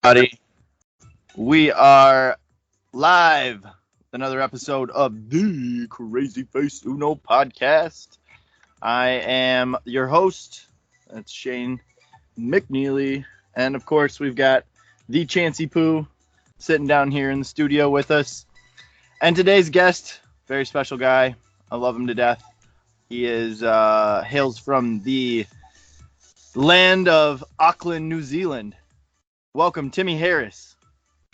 Everybody. We are live with another episode of the Crazy Face Uno podcast. I am your host. That's Shane McNeely. And of course, we've got the Chancey Poo sitting down here in the studio with us. And today's guest, very special guy. I love him to death. He hails from the land of Auckland, New Zealand. Welcome, Timmy Harris.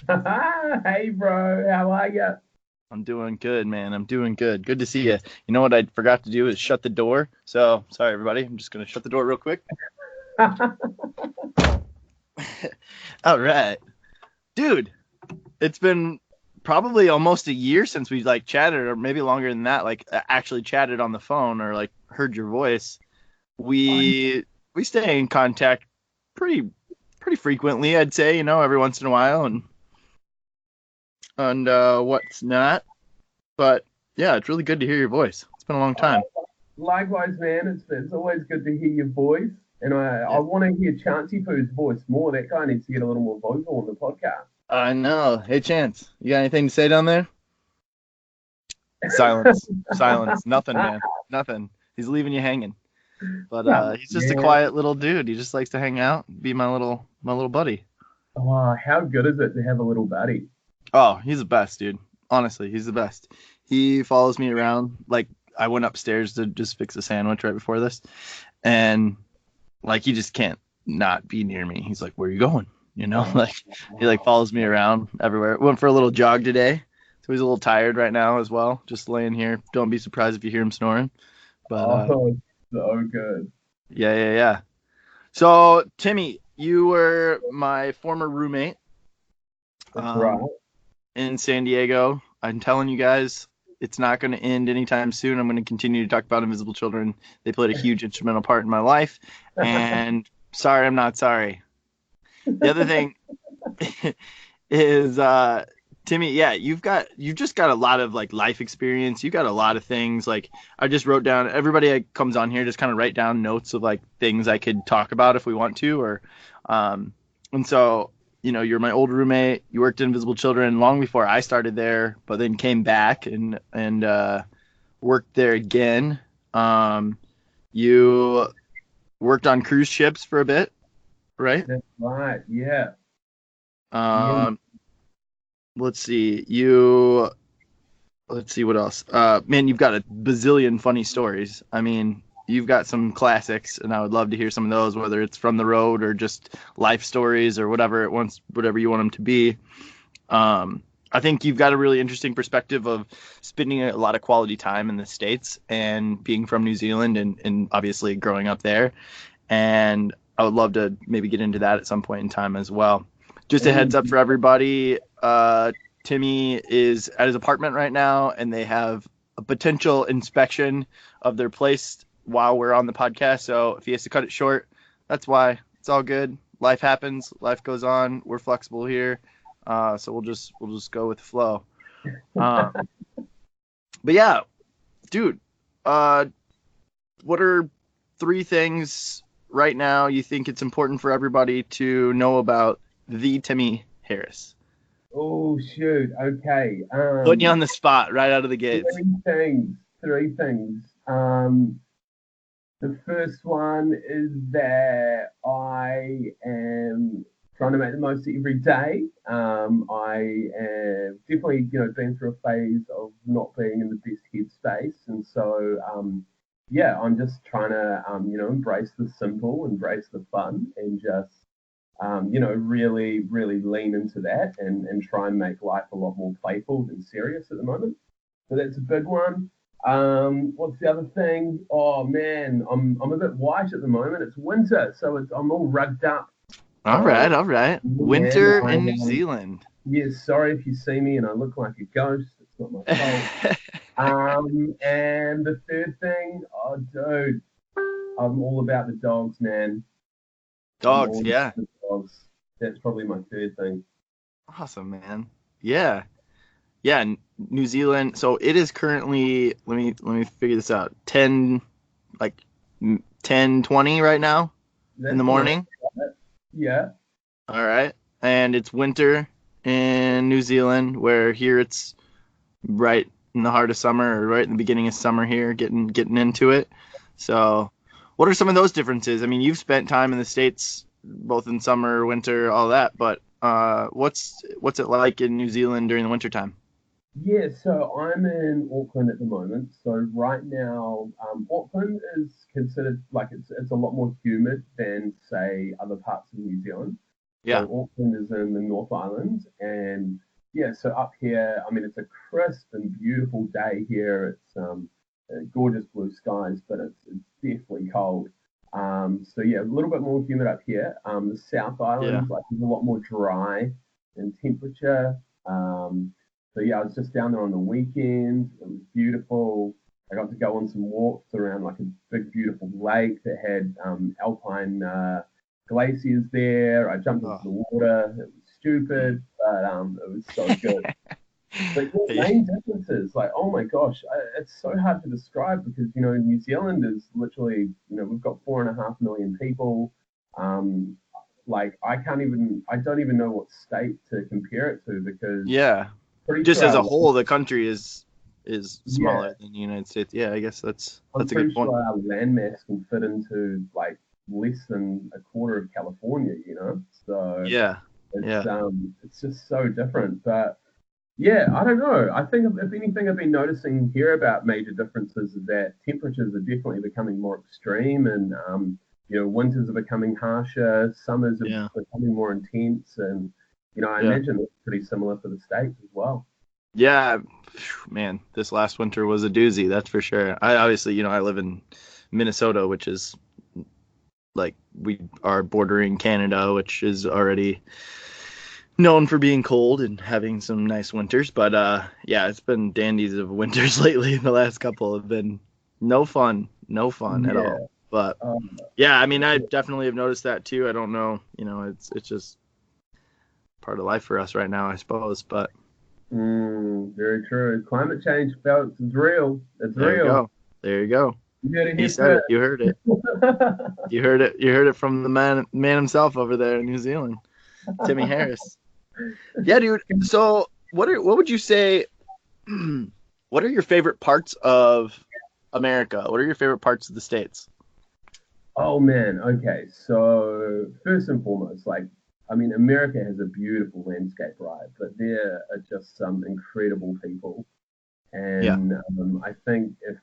Hey, bro, how are you? I'm doing good, man. I'm doing good. Good to see you. You know what I forgot to do is shut the door. So, sorry, everybody. I'm just going to shut the door real quick. All right. Dude, it's been probably almost a year since we chatted, or maybe longer than that, actually chatted on the phone or heard your voice. We stay in contact pretty frequently, I'd say, every once in a while and what's not. But yeah, it's really good to hear your voice. It's been a long time. Likewise, man. It's always good to hear your voice, and I want to hear Chancey Poo's voice more. That guy needs to get a little more vocal on the podcast. I know. Hey, Chance, you got anything to say down there? Silence. Nothing, man. Nothing. He's leaving you hanging. But he's just a quiet little dude. He just likes to hang out, be my little buddy. Oh, how good is it to have a little buddy? Oh, he's the best, dude. Honestly, he's the best. He follows me around. I went upstairs to just fix a sandwich right before this, and he just can't not be near me. He's like, "Where are you going?" He follows me around everywhere. Went for a little jog today, so he's a little tired right now as well. Just laying here. Don't be surprised if you hear him snoring. But so good. Yeah. So Timmy, you were my former roommate. That's right. In San Diego. I'm telling you guys, it's not going to end anytime soon. I'm going to continue to talk about Invisible Children. They played a huge instrumental part in my life. And sorry, I'm not sorry. The other thing is, Timmy, yeah, you've just got a lot of life experience. You got a lot of things. I just wrote down, everybody that comes on here just kind of write down notes of things I could talk about if we want to, or and so you're my old roommate. You worked in Invisible Children long before I started there, but then came back and worked there again. You worked on cruise ships for a bit, right? That's right. Yeah. Let's see. Let's see what else. Man, you've got a bazillion funny stories. I mean, you've got some classics, and I would love to hear some of those, whether it's from the road or just life stories or whatever you want them to be. I think you've got a really interesting perspective of spending a lot of quality time in the States and being from New Zealand and obviously growing up there. And I would love to maybe get into that at some point in time as well. Just a heads up for everybody. Timmy is at his apartment right now, and they have a potential inspection of their place while we're on the podcast. So if he has to cut it short, that's why. It's all good. Life happens. Life goes on. We're flexible here. So we'll just go with the flow. But yeah, dude, what are 3 things right now you think it's important for everybody to know about the Timmy Harris? Oh, shoot. Okay. Putting you on the spot right out of the gates. 3 things. The first one is that I am trying to make the most of every day. I have definitely, been through a phase of not being in the best headspace, and so yeah, I'm just trying to embrace the simple, embrace the fun, and just really, really lean into that and try and make life a lot more playful than serious at the moment. So that's a big one. What's the other thing? Oh man, I'm a bit white at the moment. It's winter, so I'm all rugged up. All right. Winter in New Zealand. Yeah, sorry if you see me and I look like a ghost. It's not my fault. And the third thing, oh dude, I'm all about the dogs, man. Dogs, yeah. Dogs. That's probably my third thing. Awesome, man. Yeah. New Zealand. So it is currently. Let me figure this out. 10:20 right now in the morning. Yeah. All right. and it's winter in New Zealand, where here it's right in the heart of summer, or right in the beginning of summer here, getting into it. So, what are some of those differences? I mean, you've spent time in the States, both in summer, winter, all that, but what's it like in New Zealand during the winter time? Yeah, so I'm in Auckland at the moment. So right now, Auckland is considered like it's a lot more humid than say other parts of New Zealand. So Yeah, Auckland is in the North Island, and yeah, so up here, I mean, it's a crisp and beautiful day here. It's gorgeous blue skies, but it's definitely cold. So yeah, a little bit more humid up here. The South yeah. Island, like, is a lot more dry in temperature. So yeah, I was just down there on the weekend. It was beautiful. I got to go on some walks around like a big, beautiful lake that had alpine glaciers there. I jumped into Oh. the water. It was stupid, but it was so good. But yeah, main differences, like, oh my gosh, it's so hard to describe because, New Zealand is literally, we've got 4.5 million people. Um, like, I don't even know what state to compare it to because Yeah. pretty Just sure as our a whole, the country is yeah, smaller than the United States. Yeah, I guess I'm that's a good pretty point. sure our landmass can fit into like less than a quarter of California. So Yeah. it's Yeah. um it's just so different. But yeah, I don't know. I think if anything I've been noticing here about major differences is that temperatures are definitely becoming more extreme and winters are becoming harsher, summers are Yeah. becoming more intense and I Yeah. imagine it's pretty similar for the States as well. Yeah. Man, this last winter was a doozy, that's for sure. I obviously, I live in Minnesota, which is like we are bordering Canada, which is already known for being cold and having some nice winters. But yeah, it's been dandies of winters lately. The last couple have been no fun at all. Yeah. But Um, yeah, I mean, I definitely have noticed that too. I don't know, it's just part of life for us right now, I suppose. But Very true. Climate change, folks, is real. It's there you real. go, there you go. You heard it He here said it. first. You heard it. You heard it. You heard it from the man himself over there in New Zealand, Timmy Harris. Yeah, dude. So what would you say? What are your favorite parts of America? What are your favorite parts of the states? Oh man. Okay. So first and foremost, like, I mean, America has a beautiful landscape, right? But there are just some incredible people, Yeah, and I think if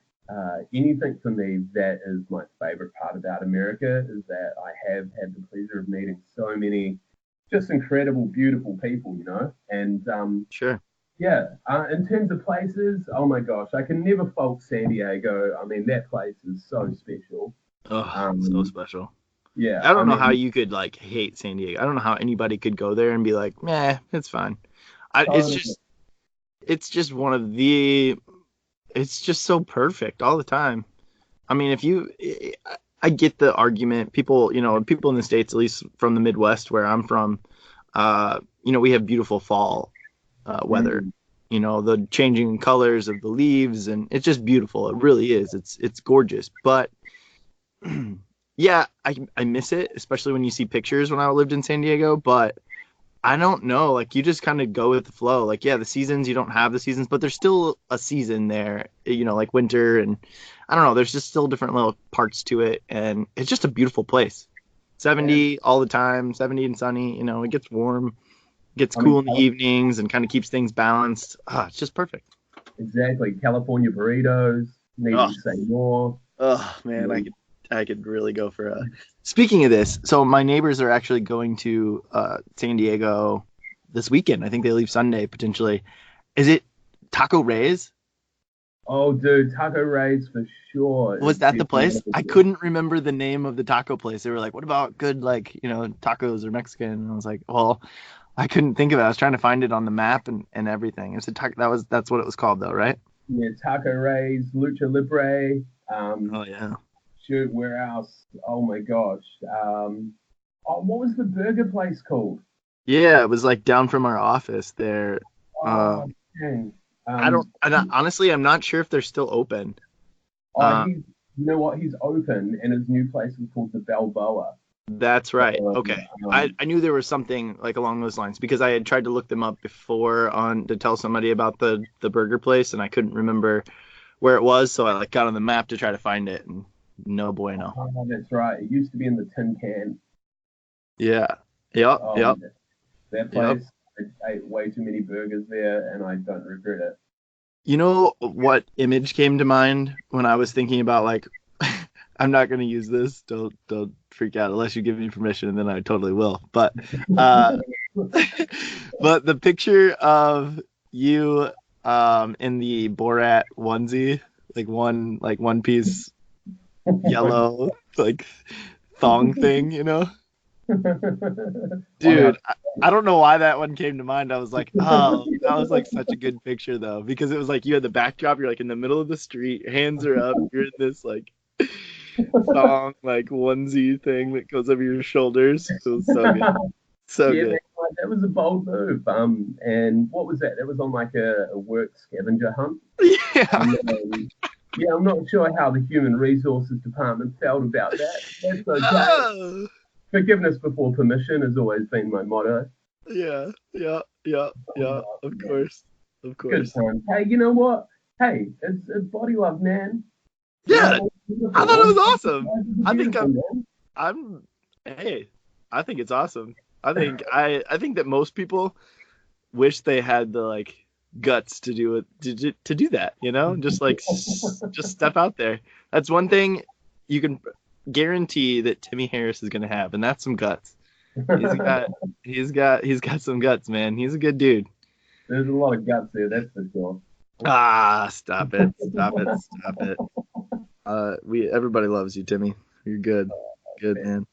anything for me, that is my favorite part about America is that I have had the pleasure of meeting so many just incredible, beautiful people. And sure. yeah, in terms of places, oh my gosh, I can never fault San Diego. I mean, that place is so special. Oh, so Um, special. yeah, I I don't know how mean, you could like hate San Diego. I don't know how anybody could go there and be like, meh, it's fine. It's totally. just one of the. It's just so perfect all the time. I mean, if you, I get the argument. People, people in the states, at least from the Midwest where I'm from, we have beautiful fall weather. Mm, The changing colors of the leaves, and it's just beautiful. It really is. It's gorgeous. But yeah, I miss it, especially when you see pictures when I lived in San Diego. But I don't know. Like you just kind of go with the flow. Like yeah, the seasons you don't have the seasons, but there's still a season there. Like winter and I don't know. There's just still different little parts to it, and it's just a beautiful place. yeah, 70 all the time, 70 and sunny. It gets warm, gets I mean, cool in the evenings, and kind of keeps things balanced. It's just perfect. exactly. California burritos, Oh, needn't say more. oh man, I Um, could really go for a. Speaking of this, so my neighbors are actually going to San Diego this weekend. I think they leave Sunday potentially. Is it Taco Ray's? oh, dude, Taco Rays for sure Was is that the definitely one place? of the I best. couldn't remember the name of the taco place. They were like, "What about good like tacos or Mexican?" And I was like, "Well, I couldn't think of it. I was trying to find it on the map and everything." It's a taco. That's what it was called though, right? Yeah, Taco Rays, Lucha Libre. Oh yeah. Shoot, where else? Oh my gosh. What was the burger place called? Yeah, it was like down from our office there. Oh, Um, dang. I don't. Um, Honestly, I'm not sure if they're still open. oh, Uh, you know what? He's open, and his new place is called the Balboa. That's right. Um, Okay. I knew there was something like along those lines because I had tried to look them up before on to tell somebody about the burger place and I couldn't remember where it was, so I like got on the map to try to find it and no bueno. that's right. It used to be in the tin can. Yeah. Yep. Oh, Yep. that Yep. place, I ate way too many burgers there, and I don't regret it. You know what image came to mind when I was thinking about like I'm not gonna use this. Don't freak out unless you give me permission, and then I totally will. Uh, but the picture of you in the Borat onesie, like one piece yellow like thong thing, you know? On Dude, our, I don't know why that one came to mind. I was like, oh, that was like such a good picture though, because it was like you had the backdrop, you're like in the middle of the street, hands are up, you're in this like thong like onesie thing that goes over your shoulders. It was so good. So yeah, man, good. like, that was a bold move. And what was that? That was on like a work scavenger hunt. Yeah. And yeah, I'm not sure how the human resources department felt about that. That's okay. Oh, Forgiveness before permission has always been my motto. yeah. Yeah. Yeah. Yeah. Of Yeah, course. Of good course. times. Hey, you know what? Hey, it's body love, man. You know, Yeah. all I thought beautiful. it was All awesome. are I think beautiful, man. I'm hey, I think it's awesome. I think that most people wish they had the like guts to do it to do that, you know? Just like just step out there. That's one thing you can guarantee that Timmy Harris is going to have, and that's some guts. He's got he's got some guts, man. He's a good dude. There's a lot of guts there, that's for sure. Ah, stop it. Stop it. Stop it. We everybody loves you, Timmy. You're good. Good, man.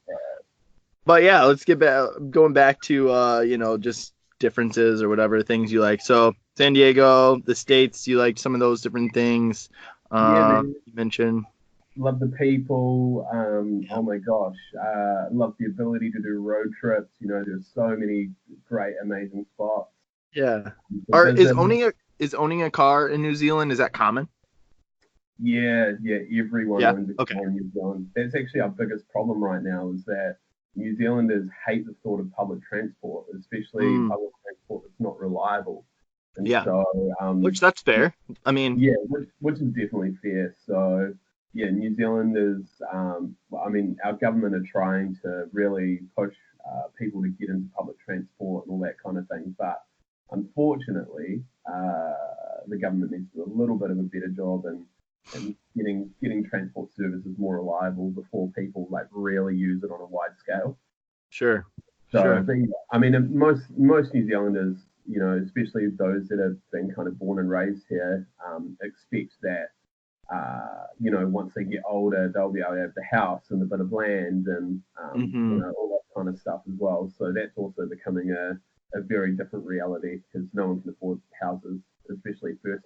But yeah, let's get back going back to just differences or whatever things you like. So San Diego, the States, you like some of those different things. Yeah, man. You mentioned. Love the people. Yeah. Oh my gosh. Love the ability to do road trips. You know, there's so many great, amazing spots Yeah. to Are visit. is owning a car in New Zealand, is that common? Yeah, yeah, everyone Yeah. owns a Okay. car in New Zealand. That's actually our biggest problem right now is that New Zealanders hate the thought of public transport, especially Mm, public transport that's not reliable. And yeah. so, Which that's fair. I mean, yeah, which is definitely fair. So, yeah, New Zealanders, I mean, our government are trying to really push people to get into public transport and all that kind of thing. But unfortunately, the government needs to do a little bit of a better job in getting transport services more reliable before people like really use it on a wide scale. sure. So, Sure. but yeah, I mean, most New Zealanders, you know, especially those that have been kind of born and raised here, expect that you know, once they get older, they'll be able to have the house and a bit of land and you Hmm. know all that kind of stuff as well. So that's also becoming a very different reality because no one can afford houses, especially first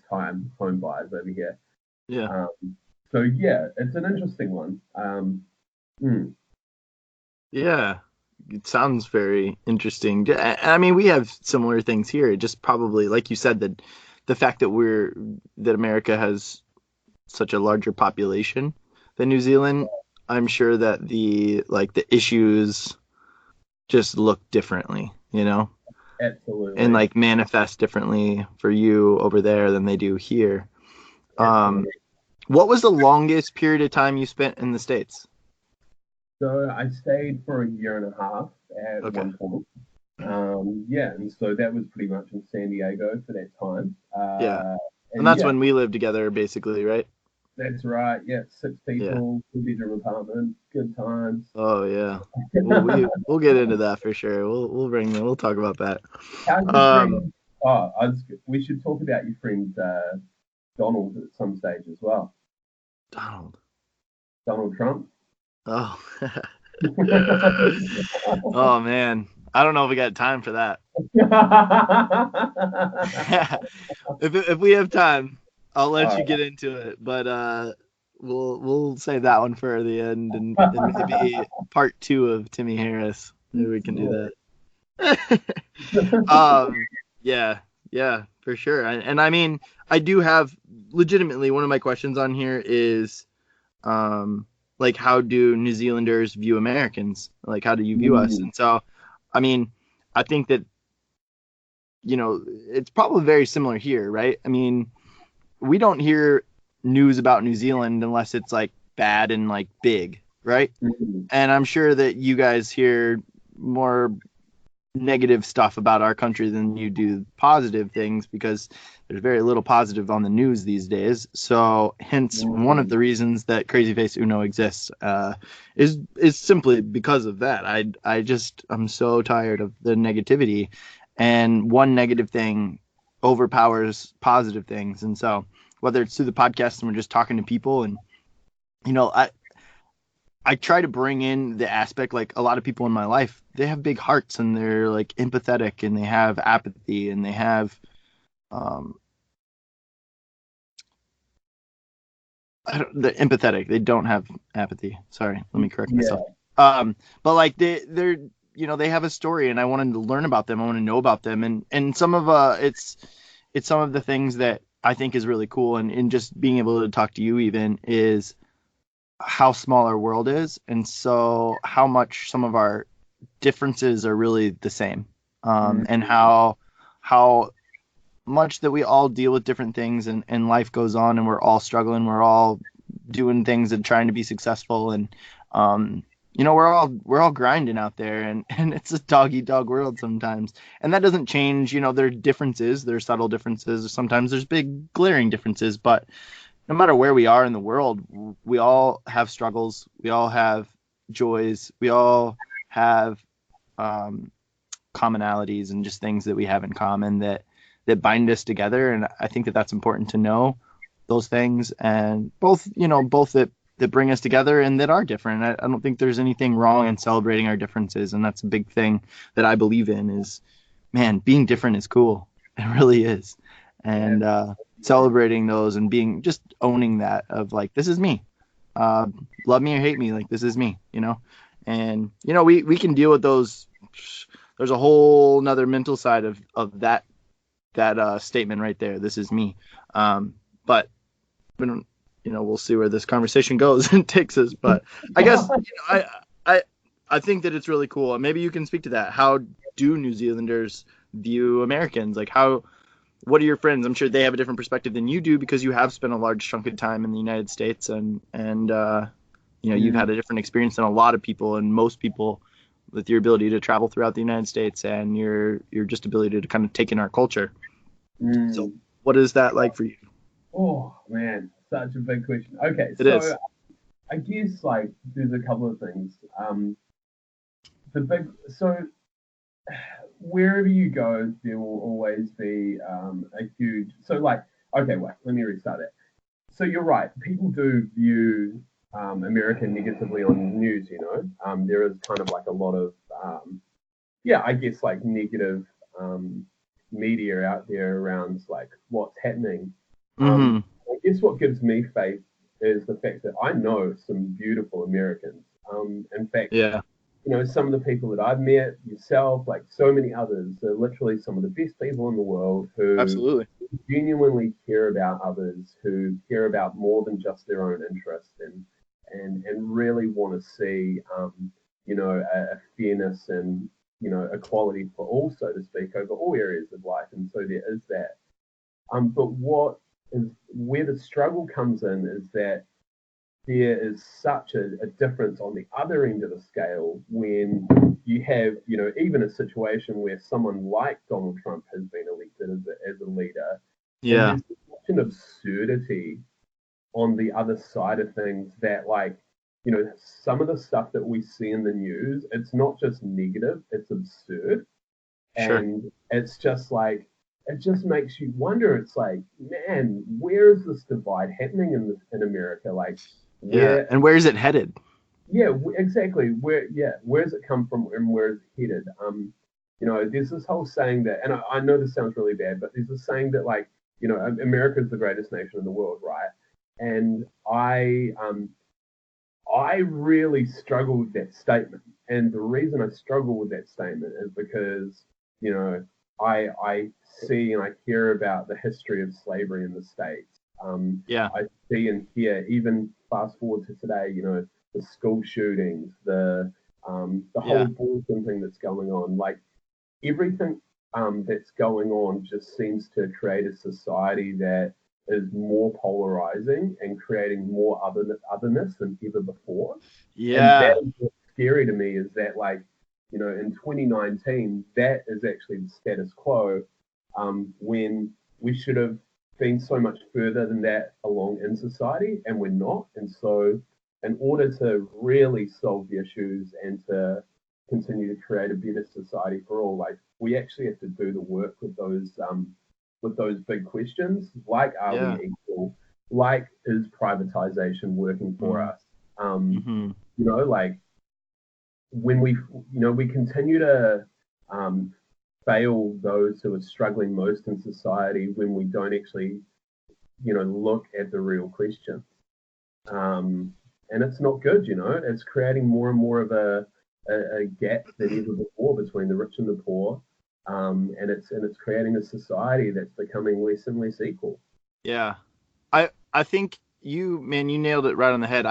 time home buyers over here. Yeah. Um, so yeah, it's an interesting one. Mm, Yeah. It sounds very interesting. I mean, we have similar things here. It just probably, like you said, that the fact that America has such a larger population than New Zealand, I'm sure that the issues just look differently, and absolutely, like manifest differently for you over there than they do here. Um, absolutely. what was the longest period of time you spent in the States? So I stayed for a year and a half at Okay. one point. Yeah, and so that was pretty much in San Diego for that time. Yeah. And And that's yeah, when we lived together, basically, right? that's right. Yeah, six Yeah. people, two-bedroom apartment, good times. Oh yeah. We'll get into that for sure. We'll talk about that. How's your Um, friend? We should talk about your friend Donald at some stage as well. Donald. Donald Trump. Oh. Oh man. I don't know if we got time for that. If we have time, I'll let you All get into it. But we'll save that one for the end and maybe part two of Timmy Harris. Maybe we can do that. Yeah, yeah, for sure. And I mean, I do have legitimately one of my questions on here is, um, like, how do New Zealanders view Americans? Like, how do you view us? Mm. And so, I mean, I think that, it's probably very similar here, right? I mean, we don't hear news about New Zealand unless it's like bad and like big, right? Mm. And I'm sure that you guys hear more negative stuff about our country than you do positive things, because there's very little positive on the news these days. So hence one of Mm. the reasons that Crazy Face Uno exists, is simply because of that. I'm so tired of the negativity, and one negative thing overpowers positive things. And so whether it's through the podcast and we're just talking to people, and you know I I try to bring in the aspect, like, a lot of people in my life, they have big hearts and they're like empathetic and they have apathy and they have, um, they're empathetic. They don't have apathy. Sorry, let me correct myself. Yeah. But like they're, they have a story, and I wanted to learn about them. I want to know about them, and some of it's some of the things that I think is really cool, and in just being able to talk to you even is how small our world is, and so how much some of our differences are really the same, Mm. and how much that we all deal with different things, and life goes on, and we're all struggling, we're all doing things and trying to be successful, and we're all grinding out there, and it's a dog eat dog world sometimes, and that doesn't change. There are differences, there are subtle differences, sometimes there's big glaring differences, but no matter where we are in the world, we all have struggles, we all have joys, we all have, um, commonalities and just things that we have in common that bind us together. And I think that that's important to know those things, and both that bring us together and that are different. I don't think there's anything wrong in celebrating our differences, and that's a big thing that I believe in. Is, man, being different is cool. It really is. And celebrating those and being, just owning that, of like, this is me. Love me or hate me, like, this is me. And we can deal with those. There's a whole nother mental side of that statement right there. This is me. But we don't, we'll see where this conversation goes and takes us. But I guess, I I think that it's really cool. Maybe you can speak to that. How do New Zealanders view Americans? Like, what are your friends? I'm sure they have a different perspective than you do, because you have spent a large chunk of time in the United States, and you've Mm. had a different experience than a lot of people, and most people, with your ability to travel throughout the United States and your just ability to kind of take in our culture. So Mm. what is that like for you? Oh man, such a big question. Okay, It so is. I guess like there's a couple of things. The big so wherever you go, there will always be a huge. So like, okay, wait, let me restart it. So you're right. People do view America negatively on the news. There is kind of like a lot of yeah, I guess like negative um, media out there around like what's happening. Mm-hmm. I guess what gives me faith is the fact that I know some beautiful Americans. In fact, Yeah, some of the people that I've met, yourself, like so many others, are literally some of the best people in the world who absolutely. genuinely care about others, who care about more than just their own interests, and really want to see, a fairness and equality for all, so to speak, over all areas of life. And so there is that. But what is where the struggle comes in is that there is such a difference on the other end of the scale when you have, even a situation where someone like Donald Trump has been elected as a leader, and Yeah, there's such an absurdity on the other side of things that, like, some of the stuff that we see in the news, it's not just negative, it's absurd. sure. And it's just like, it just makes you wonder. It's like, man, where is this divide happening in America? Like, Yeah, where and where is it headed? yeah, exactly. Where's it come from and where's it headed? There's this whole saying that, and I know this sounds really bad, but there's this saying that, like, America is the greatest nation in the world, right? And I really struggle with that statement, and the reason I struggle with that statement is because, you know, I see and I hear about the history of slavery in the states. Yeah, I see and hear, even fast forward to today, the school shootings, the whole Yeah. abortion thing that's going on. Like everything that's going on just seems to create a society that is more polarizing and creating more otherness than ever before. And that Yeah. is what's scary to me, is that, like, in 2019, that is actually the status quo, when we should have been so much further than that along in society, and we're not. And so, in order to really solve the issues and to continue to create a better society for all, like, we actually have to do the work with those big questions, like, are we Yeah. equal? Like, is privatization working for Mm. us? Um, Mm-hmm. like, when we continue to um, fail those who are struggling most in society when we don't actually look at the real questions. And it's not good. It's creating more and more of a gap than ever before between the rich and the poor. And it's creating a society that's becoming less and less equal. Yeah. I think you nailed it right on the head.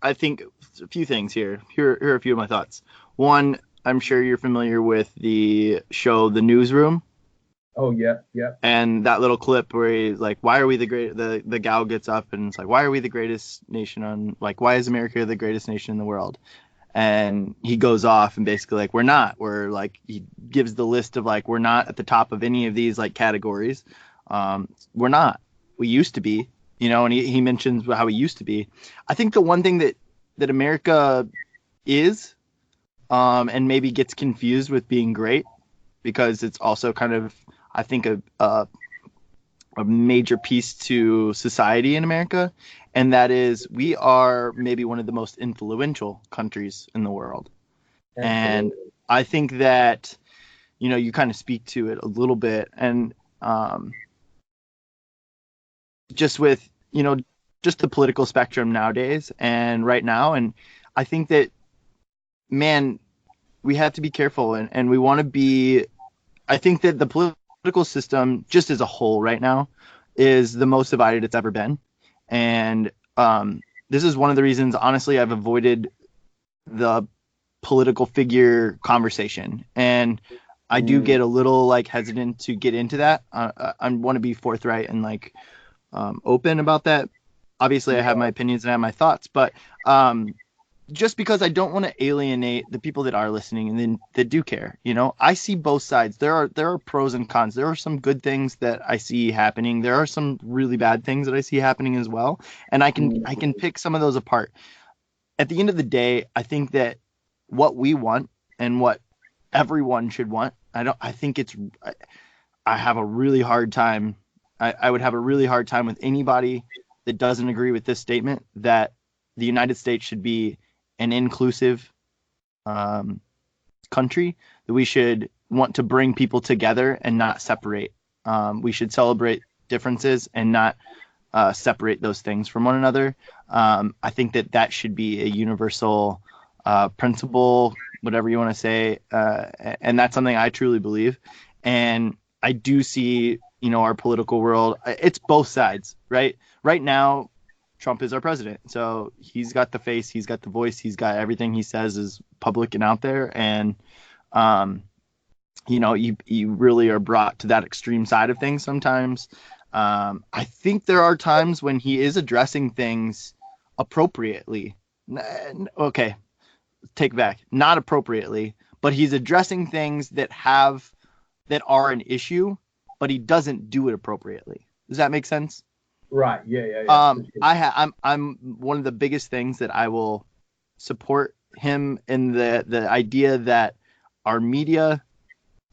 I think a few things here. Here are a few of my thoughts. One, I'm sure you're familiar with the show The Newsroom. Oh, yeah, yeah. And that little clip where he's like, why are we the gal gets up and it's like, why are we the greatest nation why is America the greatest nation in the world? And he goes off and basically like, we're not. We're like, he gives the list of like, we're not at the top of any of these like categories. We're not. We used to be, and he mentions how we used to be. I think the one thing that America is, and maybe gets confused with being great, because it's also kind of, I think, a major piece to society in America, and that is we are maybe one of the most influential countries in the world. And Absolutely. I think that, you kind of speak to it a little bit, and just with, just the political spectrum nowadays and right now. And I think that, man, we have to be careful, and we want to be, I think that the political system, just as a whole right now, is the most divided it's ever been. And this is one of the reasons, honestly, I've avoided the political figure conversation. And I do Mm. get a little like hesitant to get into that. I want to be forthright and like open about that. Obviously, I have my opinions and I have my thoughts, but just because I don't want to alienate the people that are listening and then that do care. I see both sides. There are pros and cons. There are some good things that I see happening. There are some really bad things that I see happening as well, and I can pick some of those apart. At the end of the day, I think that what we want and what everyone should want, I think I have a really hard time. I would have a really hard time with anybody that doesn't agree with this statement, that the United States should be an inclusive um, country, that we should want to bring people together and not separate. We should celebrate differences and not separate those things from one another. I think that should be a universal principle, whatever you want to say, and that's something I truly believe. And I do see, our political world. It's both sides, right? Right now, Trump is our president, so he's got the face, he's got the voice, he's got everything he says is public and out there, and um, you really are brought to that extreme side of things sometimes. I think there are times when he is addressing things appropriately. Okay, take back, not appropriately, but he's addressing things that are an issue, but he doesn't do it appropriately. Does that make sense? Right. Yeah. Yeah. Yeah. For sure. I'm one of the biggest things that I will support him in the idea that our media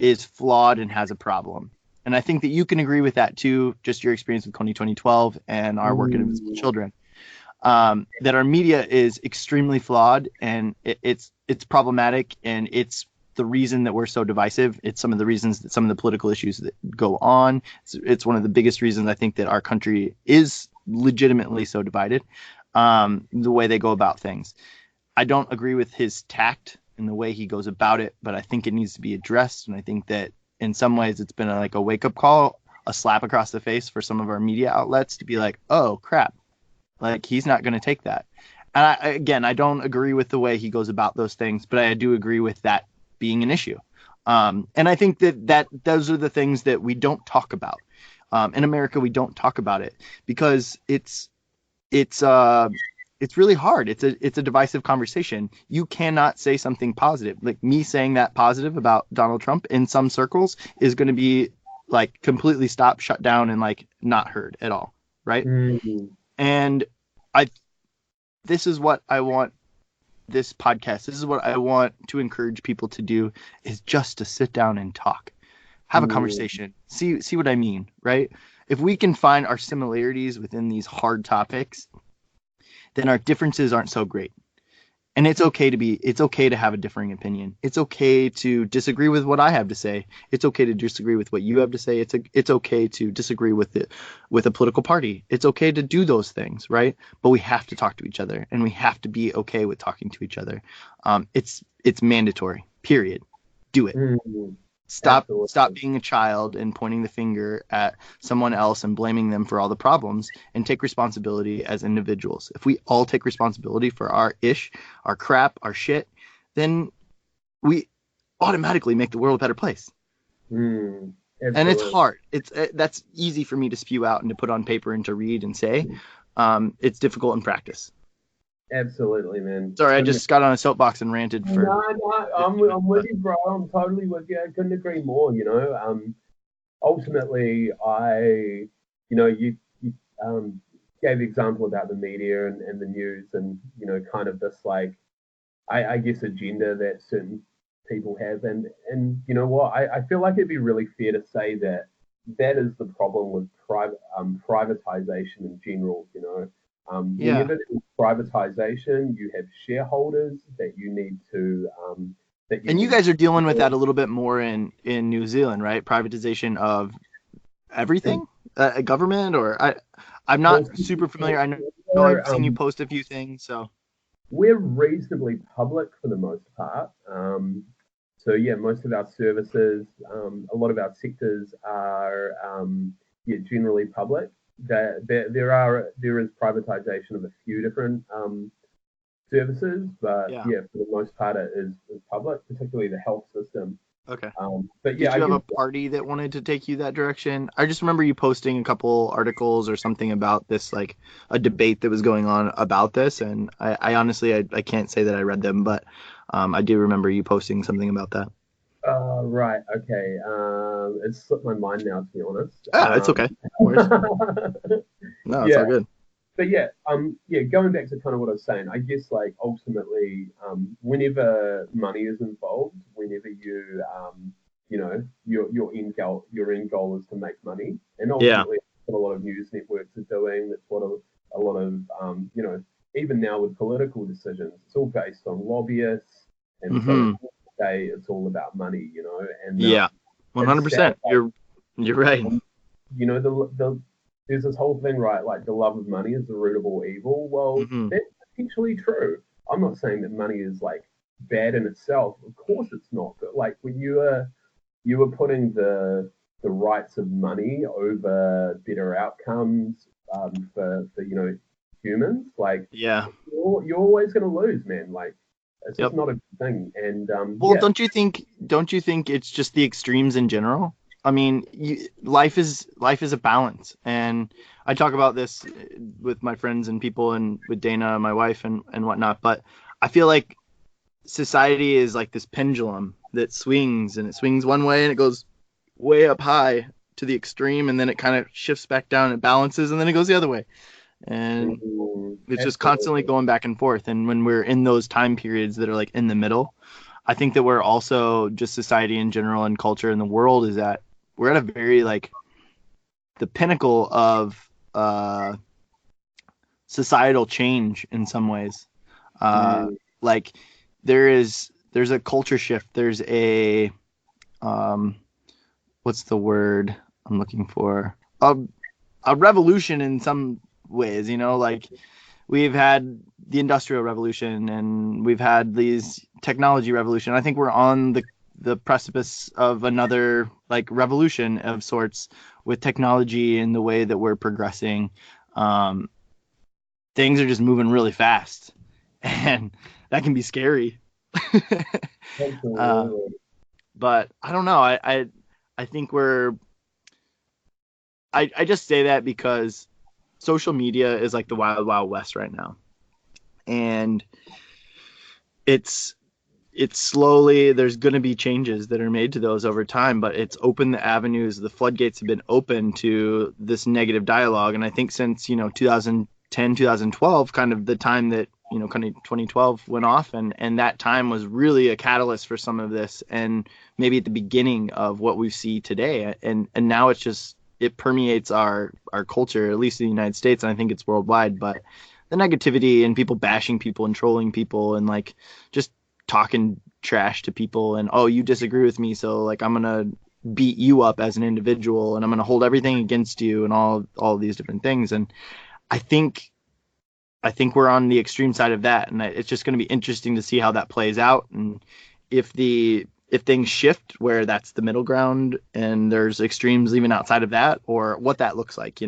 is flawed and has a problem. And I think that you can agree with that too, just your experience with Coney 2012 and our work at Invisible Mm. Children. That our media is extremely flawed, and it's problematic, and it's the reason that we're so divisive. It's some of the reasons that some of the political issues that go on. It's one of the biggest reasons I think that our country is legitimately so divided. The way they go about things. I don't agree with his tact and the way he goes about it, but I think it needs to be addressed. And I think that in some ways it's been like a wake up call, a slap across the face for some of our media outlets to be like, oh crap, like he's not going to take that. And again, I don't agree with the way he goes about those things, but I do agree with that being an issue. And I think that those are the things that we don't talk about. In America, we don't talk about it because it's really hard. It's a divisive conversation. You cannot say something positive. Like me saying that positive about Donald Trump in some circles is going to be like completely stopped, shut down, and like not heard at all, right? Mm. And I this is what I want this podcast. This is what I want to encourage people to do is just to sit down and talk. Have a Mm. conversation. See what I mean, right? If we can find our similarities within these hard topics, then our differences aren't so great. And it's okay to have a differing opinion. It's okay to disagree with what I have to say. It's okay to disagree with what you have to say. It's okay to disagree with a political party. It's okay to do those things, right? But we have to talk to each other, and we have to be okay with talking to each other. It's mandatory. Period. Do it. Mm. Stop Absolutely. being a child and pointing the finger at someone else and blaming them for all the problems, and take responsibility as individuals. If we all take responsibility for our our crap, our shit, then we automatically make the world a better place. Mm. And it's Absolutely. hard. That's easy for me to spew out and to put on paper and to read and say. It's difficult in practice. Absolutely, man. Sorry, I Couldn't just got on a soapbox and ranted for No, 50 minutes, I'm with but you, bro. I'm totally with you. I couldn't agree more. Ultimately, you gave the example about the media and the news, and kind of this like, I guess agenda that certain people have, and you know what? I feel like it'd be really fair to say that that is the problem with privatization in general. yeah. Whenever there's privatization, you have shareholders that you need to And you guys are dealing with that a little bit more in New Zealand, right? Privatization of everything, government, or I'm well, not super familiar. I know we're, I've seen you post a few things, so we're reasonably public for the most part. So yeah, most of our services, a lot of our sectors are generally public. There is privatization of a few different services, but yeah. yeah, for the most part, it is public, particularly the health system. Okay. But yeah, Did I you have guess a party that wanted to take you that direction? I just remember you posting a couple articles or something about this, like a debate that was going on about this, and I honestly I can't say that I read them, but I do remember you posting something about that. right, okay. It's slipped my mind now, to be honest. Yeah, it's okay. No worries. No, it's Yeah, all good. but yeah, going back to kind of what I was saying, I guess like ultimately, whenever money is involved, whenever your end goal is to make money, and Yeah. ultimately, that's what a lot of news networks are doing. That's what a lot of even now with political decisions, it's all based on lobbyists, and so at Mm-hmm. the end of the day, it's all about money, and Yeah. it's sad. 100%. You're right. Um, there's this whole thing, right? Like the love of money is the root of all evil. Well, Mm-hmm. that's potentially true. I'm not saying that money is like bad in itself. Of course, it's not. But like when you are putting the rights of money over better outcomes for humans, like Yeah. you're always going to lose, man. Like it's just Yep. not a good thing. And Well, don't you think it's just the extremes in general? I mean, life is a balance, and I talk about this with my friends and people, and with Dana, my wife, and whatnot. But I feel like society is like this pendulum that swings, and it swings one way, and it goes way up high to the extreme, and then it kind of shifts back down, and balances, and then it goes the other way, and it's just constantly absolutely. going back and forth. And when we're in those time periods that are like in the middle, I think that we're also just society in general and culture in the world is that we're at a very like the pinnacle of societal change in some ways. Uh, Mm, like there's a culture shift. There's a um, what's the word I'm looking for? A revolution in some ways. Like we've had the industrial revolution and we've had these technology revolution. I think we're on the precipice of another like revolution of sorts with technology and the way that we're progressing. Um, Things are just moving really fast. and that can be scary. uh, Absolutely. but I don't know. I think I just say that because social media is like the wild, wild west right now. And it's slowly, there's going to be changes that are made to those over time, but it's opened the avenues, the floodgates have been open to this negative dialogue. And I think since, 2010, 2012, kind of the time that, kind of 2012 went off, and that time was really a catalyst for some of this, and maybe at the beginning of what we see today. And now it's just, it permeates our culture, at least in the United States, and I think it's worldwide. But the negativity and people bashing people and trolling people and like just talking trash to people, and oh, you disagree with me, so like I'm gonna beat you up as an individual, and I'm gonna hold everything against you, and all these different things. And I think we're on the extreme side of that, and it's just going to be interesting to see how that plays out, and if things shift where that's the middle ground and there's extremes even outside of that, or what that looks like.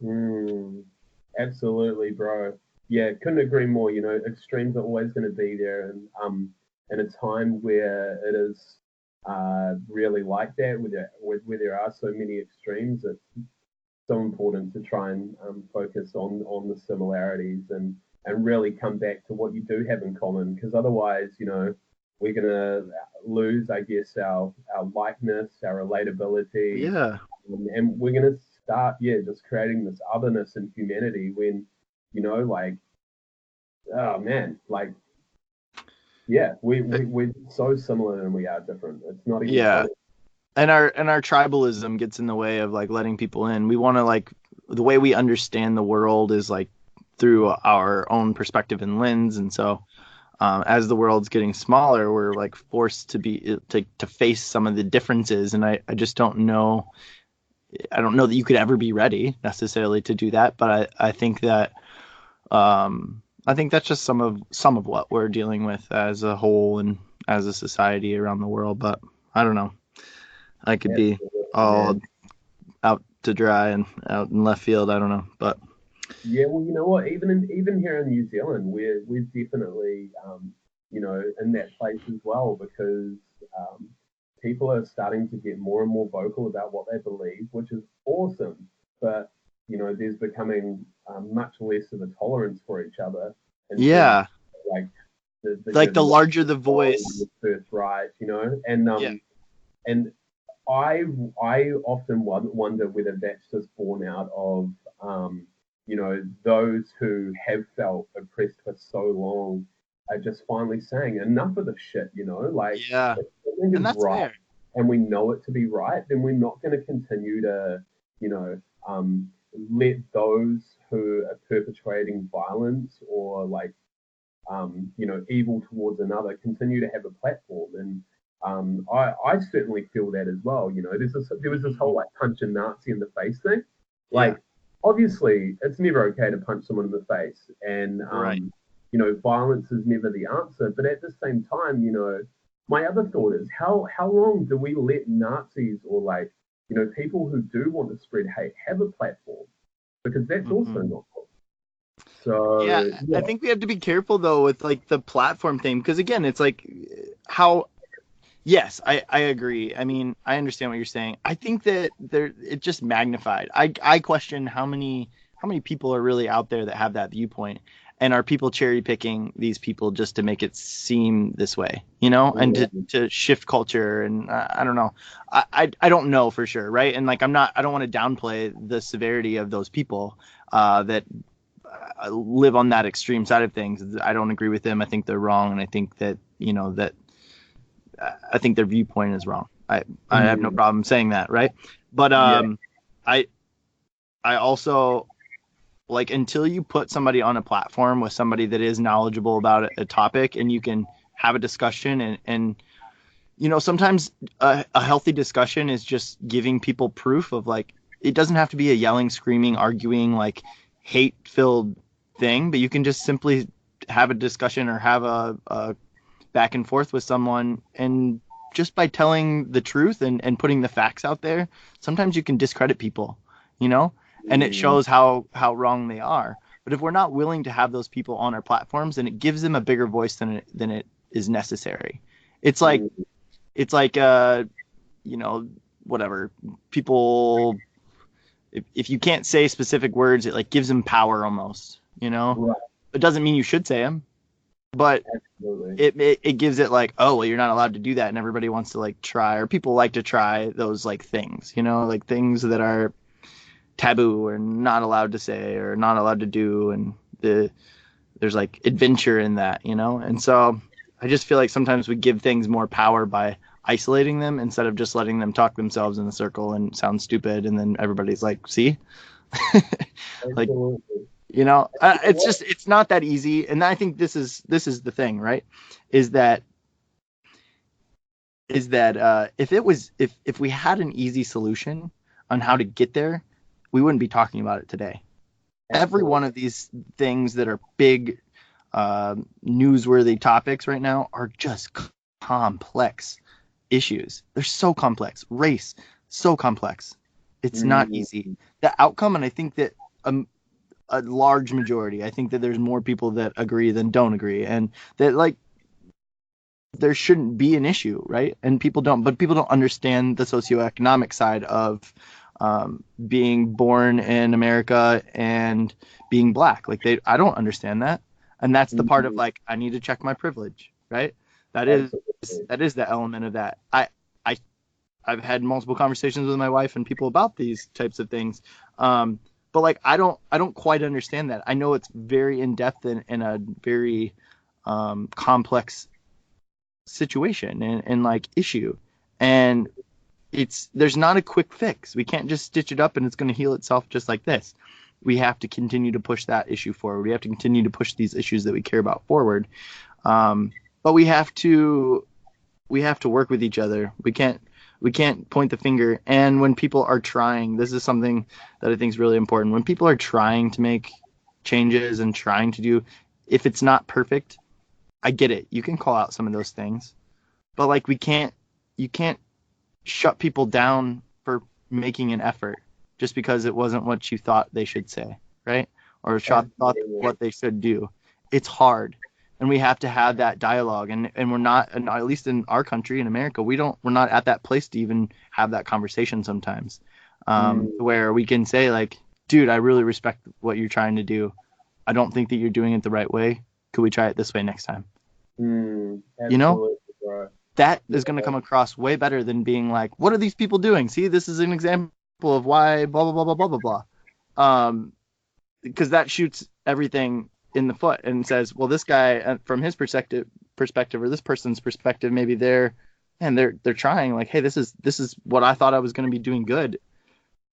Mm, absolutely, bro. Yeah, couldn't agree more. Extremes are always going to be there, and in a time where it is really like that, where there are so many extremes, it's so important to try and focus on the similarities and really come back to what you do have in common, because otherwise, we're gonna lose, I guess, our likeness, our relatability, Yeah. and we're gonna start, just creating this otherness in humanity when, like, oh man, like, yeah, we're so similar and we are different. It's not even Yeah. funny. And our tribalism gets in the way of like letting people in. We want to, like, the way we understand the world is like through our own perspective and lens. And so as the world's getting smaller, we're like forced to face some of the differences. And I just don't know. I don't know that you could ever be ready necessarily to do that. But I think that's just some of what we're dealing with as a whole and as a society around the world. But I don't know. I could be Absolutely, all man. out to dry and out in left field. I don't know, but Yeah, well, you know what? Even here in New Zealand, we're definitely in that place as well, because um, people are starting to get more and more vocal about what they believe, which is awesome. But there's becoming much less of a tolerance for each other in terms yeah, of, like, the like good the and larger the the voice. birthright, Yeah. and I often wonder whether that's just born out of those who have felt oppressed for so long are just finally saying enough of the shit. Like, Yeah, if something and is that's right fair. and we know it to be right, then we're not going to continue to you know let those who are perpetrating violence or, like, evil towards another continue to have a platform. And I certainly feel that as well. There was this whole, Mhm. like, punch a Nazi in the face thing. Yeah, Like, obviously, it's never okay to punch someone in the face, and right. violence is never the answer. But at the same time, my other thought is, how long do we let Nazis, or, like, people who do want to spread hate, have a platform? Because that's also hmm not cool. Yeah, So I yeah. think we have to be careful though with like the platform thing, because again, it's like how. Yes, I agree. I mean, I understand what you're saying. I think that it just magnified. I question how many people are really out there that have that viewpoint, and are people cherry picking these people just to make it seem this way, and to shift culture. And I don't know. I don't know for sure, right? And like I don't want to downplay the severity of those people that live on that extreme side of things. I don't agree with them. I think they're wrong, and I think that I think their viewpoint is wrong. I have no Mm, problem saying that, right? But yeah. I I also, like, until you put somebody on a platform with somebody that is knowledgeable about a topic, and you can have a discussion, and sometimes a healthy discussion is just giving people proof of, like, it doesn't have to be a yelling, screaming, arguing, like, hate filled thing, but you can just simply have a discussion or have a back and forth with someone, and just by telling the truth and putting the facts out there, sometimes you can discredit people, you know and it Mm, shows how wrong they are. But if we're not willing to have those people on our platforms, then it gives them a bigger voice than it is necessary. It's like you know, whatever. People, if you can't say specific words, it like gives them power almost, you know? Right. It doesn't mean you should say them, but it gives it like, oh, well, you're not allowed to do that. And everybody wants to like try, or people like to try those like things, you know, like things that are taboo or not allowed to say or not allowed to do. And there's like adventure in that, you know? And so I just feel like sometimes we give things more power by isolating them instead of just letting them talk themselves in a circle and sound stupid. And then everybody's like, see, like, you know, it's not that easy. And I think this is the thing, right? Is that if we had an easy solution on how to get there, we wouldn't be talking about it today. Every one of these things that are big newsworthy topics right now are just complex issues. They're so complex. Race, so complex. It's not easy. The outcome, and I think that a large majority, I think that there's more people that agree than don't agree, and that like there shouldn't be an issue, right? And people don't understand the socioeconomic side of being born in America and being black. Like I don't understand that. And that's the part of like, I need to check my privilege, right? That is the element of that. I've had multiple conversations with my wife and people about these types of things. But like, I don't quite understand that. I know it's very in depth and a very complex situation and like issue. And there's not a quick fix. We can't just stitch it up and it's going to heal itself just like this. We have to continue to push that issue forward. We have to continue to push these issues that we care about forward. But we have to work with each other. We can't point the finger. And when people are trying, this is something that I think is really important. When people are trying to make changes and trying to do, if it's not perfect, I get it. You can call out some of those things, but like you can't shut people down for making an effort just because it wasn't what you thought they should say, right? Or thought what they should do. It's hard. And we have to have that dialogue. And we're not, and at least in our country, in America, we're not at that place to even have that conversation sometimes, where we can say like, dude, I really respect what you're trying to do. I don't think that you're doing it the right way. Could we try it this way next time? You know, that is going to come across way better than being like, what are these people doing? See, this is an example of why blah, blah, blah, blah, blah, blah, blah. Because that shoots everything in the foot and says, well, this guy from his perspective, or this person's perspective, maybe they're trying like, hey, this is what I thought I was going to be doing good.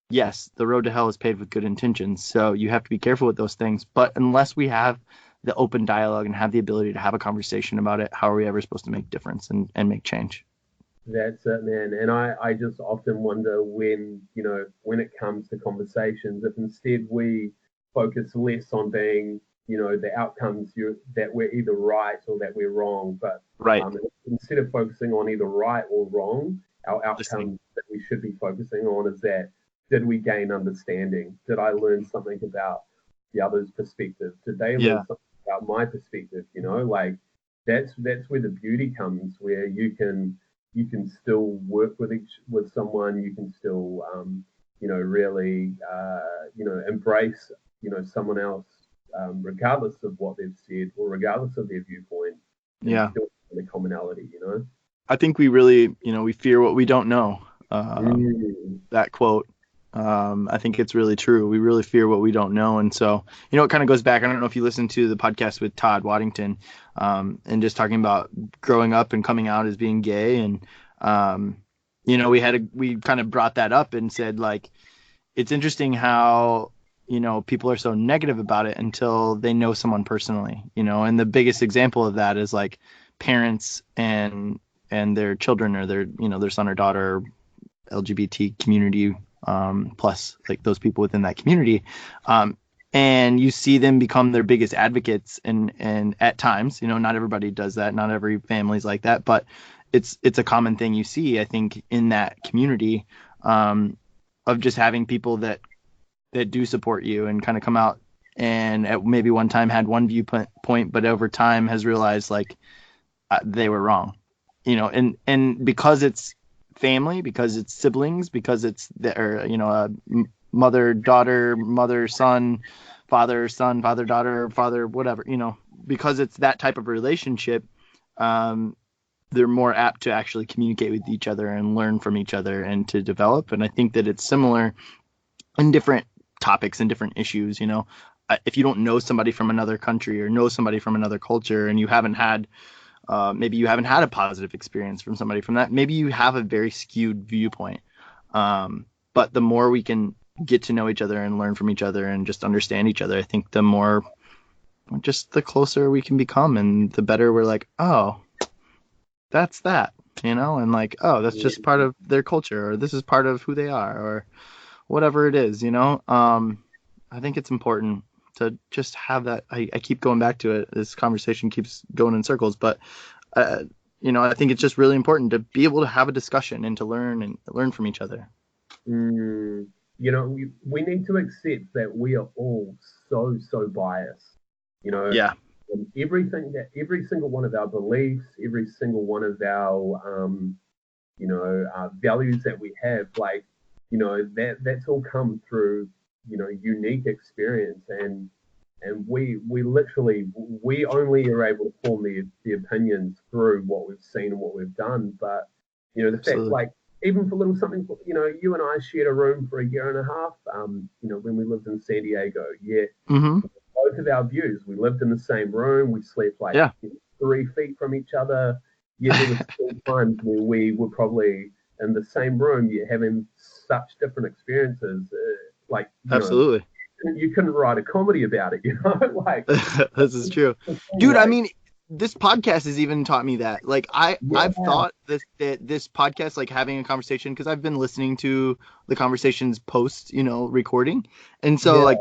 Yes, the road to hell is paved with good intentions. So you have to be careful with those things. But unless we have the open dialogue and have the ability to have a conversation about it, how are we ever supposed to make difference and make change? That's it, man. And I just often wonder when it comes to conversations, if instead we focus less on being, the outcomes that we're either right or that we're wrong, but right. Instead of focusing on either right or wrong, our outcomes that we should be focusing on is that, did we gain understanding? Did I learn something about the other's perspective? Did they learn something about my perspective? Like that's where the beauty comes, where you can still work with someone, you can still really embrace someone else, regardless of what they've said or regardless of their viewpoint. Yeah, still the commonality. I think we really we fear what we don't know. That quote. I think it's really true. We really fear what we don't know. And so, it kind of goes back. I don't know if you listened to the podcast with Todd Waddington, and just talking about growing up and coming out as being gay. And, we kind of brought that up and said, like, it's interesting how, people are so negative about it until they know someone personally, and the biggest example of that is like parents and their children or their son or daughter, LGBT community, plus like those people within that community, and you see them become their biggest advocates, and at times, not everybody does that, not every family's like that, but it's a common thing you see, I think, in that community, of just having people that do support you and kind of come out and at maybe one time had one viewpoint, but over time has realized like they were wrong, and because it's family, because it's siblings, because it's mother daughter, mother son, father daughter, father whatever, because it's that type of relationship. They're more apt to actually communicate with each other and learn from each other and to develop. And I think that it's similar in different topics and different issues. If you don't know somebody from another country or know somebody from another culture, and you haven't had maybe you haven't had a positive experience from somebody from that, maybe you have a very skewed viewpoint. But the more we can get to know each other and learn from each other and just understand each other, I think the more, just the closer we can become, and the better we're like, oh, that's that, and like, oh, that's just part of their culture, or this is part of who they are, or whatever it is, I think it's important to just have that. I keep going back to it. This conversation keeps going in circles, but I think it's just really important to be able to have a discussion and to learn from each other. We need to accept that we are all so biased. Yeah. Every single one of our beliefs, every single one of our values that we have, like, that's all come through, unique experience, and we only are able to form the opinions through what we've seen and what we've done. But the Absolutely. fact, like, even for little something, you and I shared a room for a year and a half, when we lived in San Diego. Mm-hmm. Both of our views, we lived in the same room, we slept like 3 feet from each other, yet there were still times where we were probably in the same room, yet having such different experiences. Like, Absolutely. You couldn't write a comedy about it, like. This is true, dude. Like, I mean, this podcast has even taught me that. Like, I've thought that this podcast, like having a conversation, because I've been listening to the conversations post, recording, and so like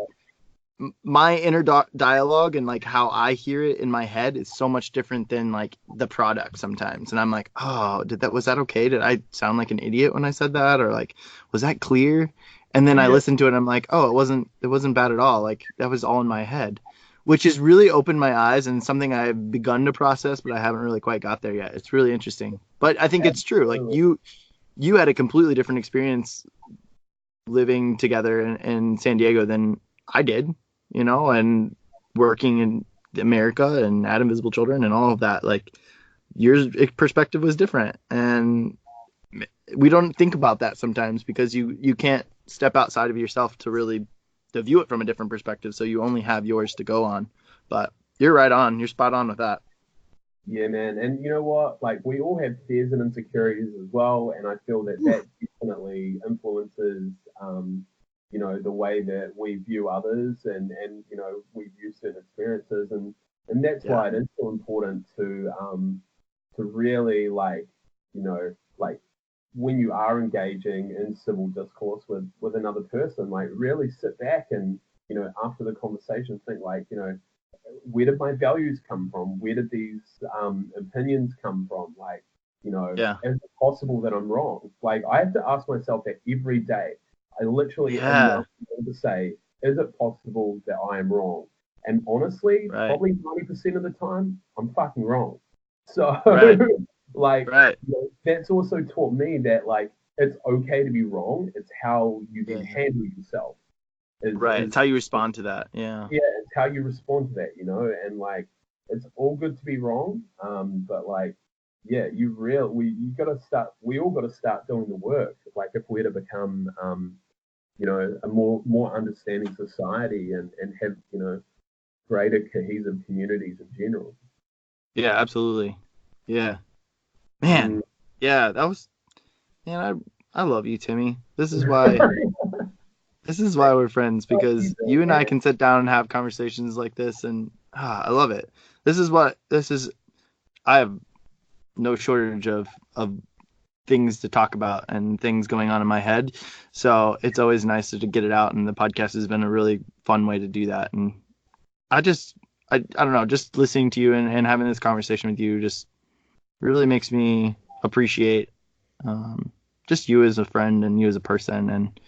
my inner dialogue and like how I hear it in my head is so much different than like the product sometimes. And I'm like, oh, was that okay? Did I sound like an idiot when I said that? Or like, was that clear? And then I listen to it and I'm like, oh, it wasn't bad at all. Like, that was all in my head, which has really opened my eyes and something I've begun to process, but I haven't really quite got there yet. It's really interesting. But I think it's true. Like, you had a completely different experience living together in San Diego than I did, and working in America and at Invisible Children and all of that. Like, your perspective was different, and we don't think about that sometimes because you can't step outside of yourself to really to view it from a different perspective. So you only have yours to go on. But you're right on. You're spot on with that. Yeah, man. And you know what? Like, we all have fears and insecurities as well. And I feel that definitely influences, the way that we view others and we view certain experiences. And that's why it is so important to really, like, like, when you are engaging in civil discourse with another person, like, really sit back and, after the conversation, think, like, where did my values come from? Where did these opinions come from? Like, is it possible that I'm wrong? Like, I have to ask myself that every day. I literally am to say, is it possible that I am wrong? And honestly, probably 90% of the time, I'm fucking wrong. So, like, that's also taught me that, like, it's okay to be wrong. It's how you then handle yourself. It's how you respond to that. Yeah, it's how you respond to that, and like, it's all good to be wrong. But like, we all gotta start doing the work. Like, if we're to become a more understanding society and have, greater cohesive communities in general. Yeah, absolutely. Yeah. Man. Yeah, that was, man, I love you, Timmy. This is why we're friends, because you and I can sit down and have conversations like this, and I love it. I have no shortage of things to talk about and things going on in my head. So it's always nice to get it out, and the podcast has been a really fun way to do that. And I don't know, just listening to you and having this conversation with you just really makes me appreciate just you as a friend and you as a person. And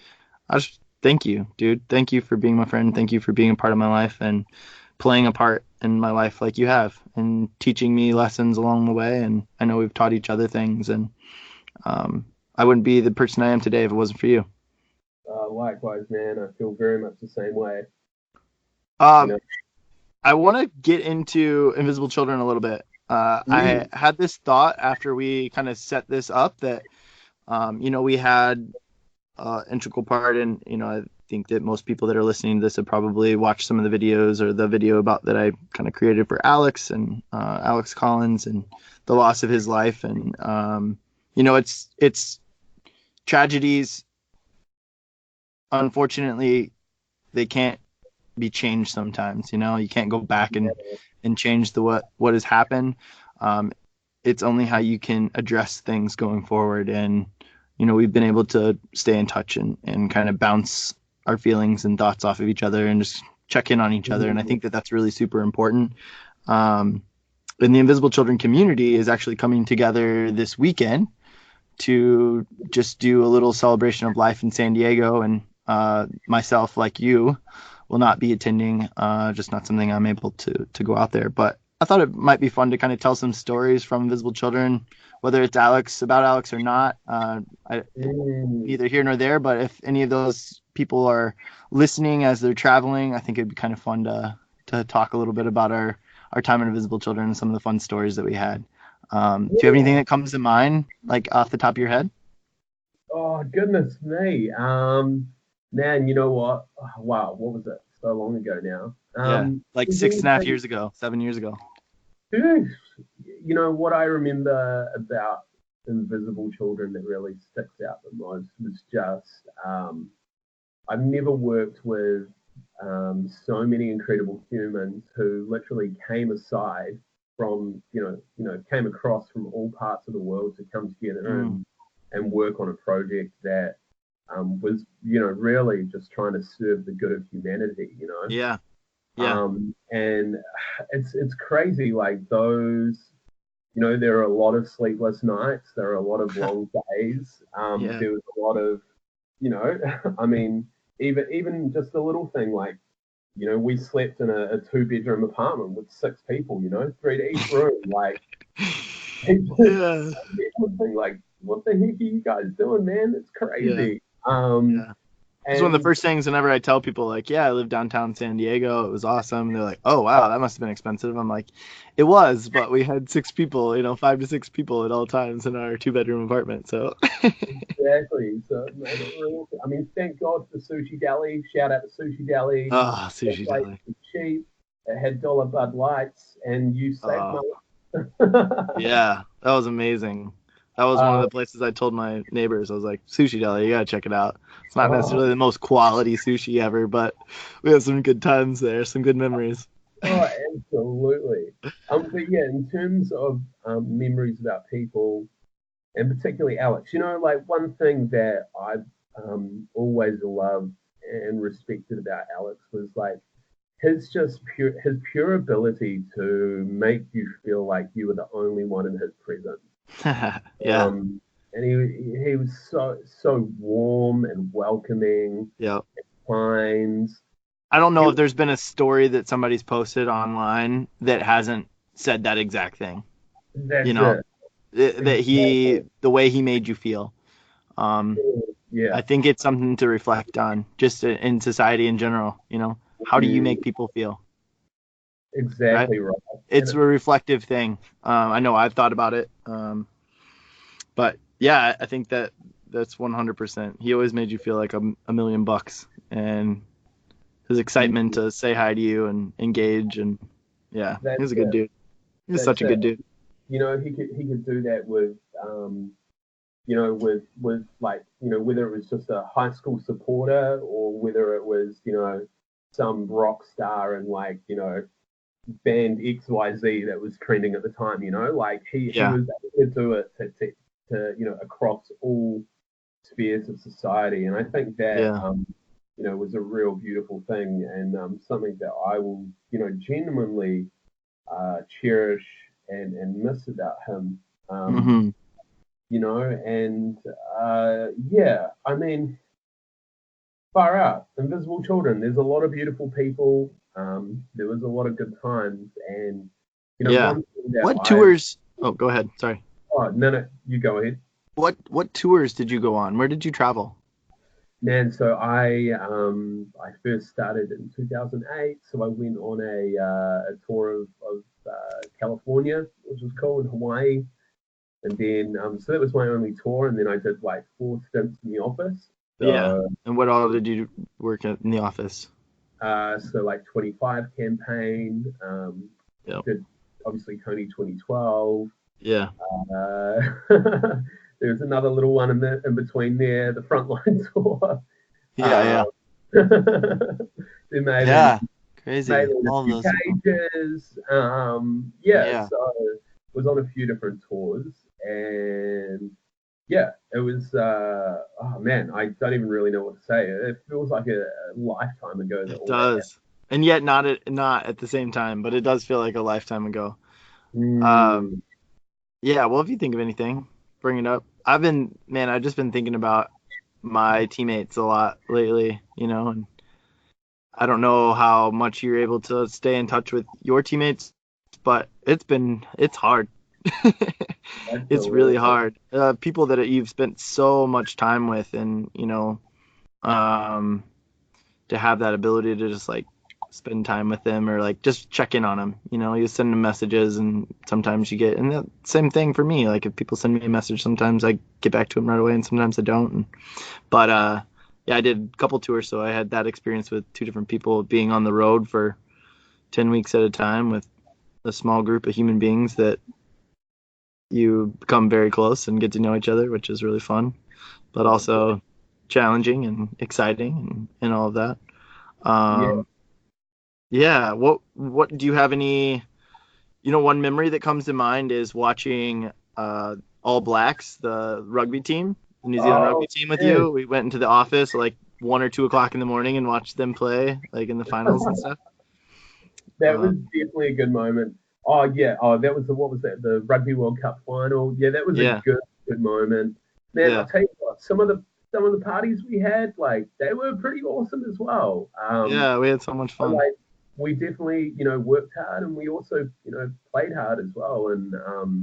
Thank you, dude. Thank you for being my friend. Thank you for being a part of my life and playing a part in my life like you have and teaching me lessons along the way. And I know we've taught each other things, and um, I wouldn't be the person I am today if it wasn't for you. Likewise, man. I feel very much the same way. You Um, know. I want to get into Invisible Children a little bit. I Mm. had this thought after we kind of set this up that, we had integral part in, I think that most people that are listening to this have probably watched some of the videos or the video about that I kind of created for Alex and Alex Collins and the loss of his life. And, it's tragedies. Unfortunately, they can't be changed sometimes. You can't go back and change what has happened. Um, it's only how you can address things going forward. And we've been able to stay in touch and kind of bounce our feelings and thoughts off of each other and just check in on each other. And I think that that's really super important. Um, and the Invisible Children community is actually coming together this weekend to just do a little celebration of life in San Diego. And myself, like you, will not be attending. Just not something I'm able to go out there. But I thought it might be fun to kind of tell some stories from Invisible Children, whether it's about Alex or not. Mm. Neither here nor there. But if any of those people are listening as they're traveling, I think it'd be kind of fun to talk a little bit about our time in Invisible Children and some of the fun stories that we had. Do you have anything Yeah. that comes to mind, like off the top of your head? Oh goodness me. Man, you know what? Oh, wow, what was it? So long ago now. Yeah, like Is 6.5 anything, years ago, 7 years ago. you know what I remember about Invisible Children that really sticks out the most was just I've never worked with so many incredible humans who literally came aside from came across from all parts of the world to come together Mm, and work on a project that was really just trying to serve the good of humanity. yeah, yeah, And it's crazy like those. There are a lot of sleepless nights. There are a lot of long days. yeah, There was a lot of, I mean, even just a little thing like, we slept in a two-bedroom apartment with six people, three to each room. Like, people yeah, would think like, what the heck are you guys doing, man? It's yeah, crazy. yeah. It's one of the And first things whenever I tell people, like, yeah, I live downtown San Diego. It was awesome. They're like, oh, wow, that must have been expensive. I'm like, it was, but we had six people, 5 to 6 people at all times in our two-bedroom apartment. So, exactly, so it made it real. I mean, thank God for Sushi Deli. Shout out to Sushi Deli. oh, That sushi place deli. was cheap. It had dollar Bud Lights, and you saved Oh, money. yeah, that was amazing. That was one of uh, the places I told my neighbors. I was like, sushi deli, you gotta check it out. It's not oh, necessarily the most quality sushi ever, but we had some good times there, some good memories. oh, absolutely. But yeah, in terms of memories about people, and particularly Alex, like one thing that I've always loved and respected about Alex was like his pure ability to make you feel like you were the only one in his presence. Yeah, And he was so warm and welcoming, yeah. kind. I don't know He if there's been a story that somebody's posted online that hasn't said that exact thing. You That's know, it. that Exactly. the way he made you feel. Um, Yeah. I think it's something to reflect on, just in society in general. How do you Mm, make people feel, right? exactly right. It's And a reflective thing. I know I've thought about it, but yeah, I think that's 100%. He always made you feel like a million bucks, and his excitement to say hi to you and engage, and yeah, he that's was a good it. dude. He was such That's a it. good dude. He could do that with with like whether it was just a high school supporter or whether it was some rock star and like band XYZ that was trending at the time. Like he Yeah, was able to do it to across all spheres of society, and I think that yeah. was a real beautiful thing and something that I will genuinely cherish and miss about him. Um, Hmm. and yeah, I mean, Far out. Invisible Children. There's a lot of beautiful people. There was a lot of good times, and Yeah. one thing that What tours? Oh, go ahead. Sorry. no, you go ahead. What tours did you go on? Where did you travel? Man, so I first started in 2008. So I went on a tour of California, which was cool, in Hawaii, and then so that was my only tour, and then I did like 4 stints in the office. Yeah. So And what all did you work at in the office? so like 25 campaign, Yep. did obviously Tony 2012. Yeah. Uh, there's another little one in between there, the frontline tour. Yeah. Uh, Yeah. they Yeah. made Crazy. in a All of few those are fun. cages. Yeah. So was on a few different tours, and yeah, it was. Oh man, I don't even really know what to say. It feels like a lifetime ago that It all that does. And yet not at the same time, but it does feel like a lifetime ago. Um, happened. yeah, well, if you think of anything, bring it up. I've just been thinking about my teammates a lot lately, and I don't know how much you're able to stay in touch with your teammates, but it's hard. It's really Absolutely. hard. People that you've spent so much time with, and um, to have that ability to just like spend time with them or like just check in on them. You send them messages, and sometimes you get, and the same thing for me. Like if people send me a message, sometimes I get back to them right away, and sometimes I don't. But yeah, I did a couple tours, so I had that experience with two different people being on the road for 10 weeks at a time with a small group of human beings that you become very close and get to know each other, which is really fun, but also challenging and exciting and all of that. Yeah. Um, yeah, what do you have any, one memory that comes to mind is watching All Blacks, the rugby team, the New Zealand Oh rugby team with man, you. We went into the office like 1 or 2 o'clock in the morning and watched them play like in the finals and stuff. that Uh, was definitely a good moment. Oh yeah. Oh, that was the what was that? The Rugby World Cup final. Yeah, that was a yeah, good moment. Man, I'll yeah, tell you what. Some of the parties we had, like they were pretty awesome as well. yeah. We had so much But fun. like we definitely worked hard, and we also played hard as well. And